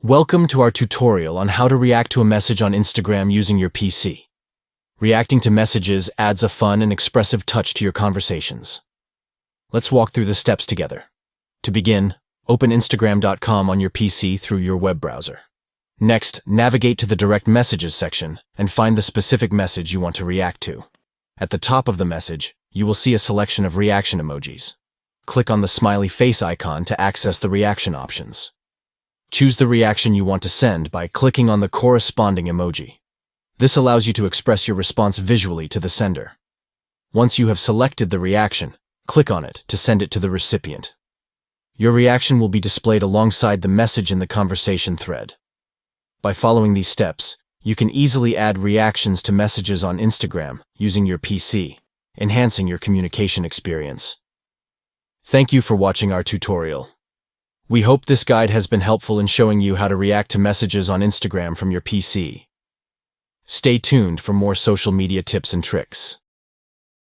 Welcome to our tutorial on how to react to a message on Instagram using your PC. Reacting to messages adds a fun and expressive touch to your conversations. Let's walk through the steps together. To begin, open Instagram.com on your PC through your web browser. Next, navigate to the Direct Messages section and find the specific message you want to react to. At the top of the message, you will see a selection of reaction emojis. Click on the smiley face icon to access the reaction options. Choose the reaction you want to send by clicking on the corresponding emoji. This allows you to express your response visually to the sender. Once you have selected the reaction, click on it to send it to the recipient. Your reaction will be displayed alongside the message in the conversation thread. By following these steps, you can easily add reactions to messages on Instagram using your PC, enhancing your communication experience. Thank you for watching our tutorial. We hope this guide has been helpful in showing you how to react to messages on Instagram from your PC. Stay tuned for more social media tips and tricks.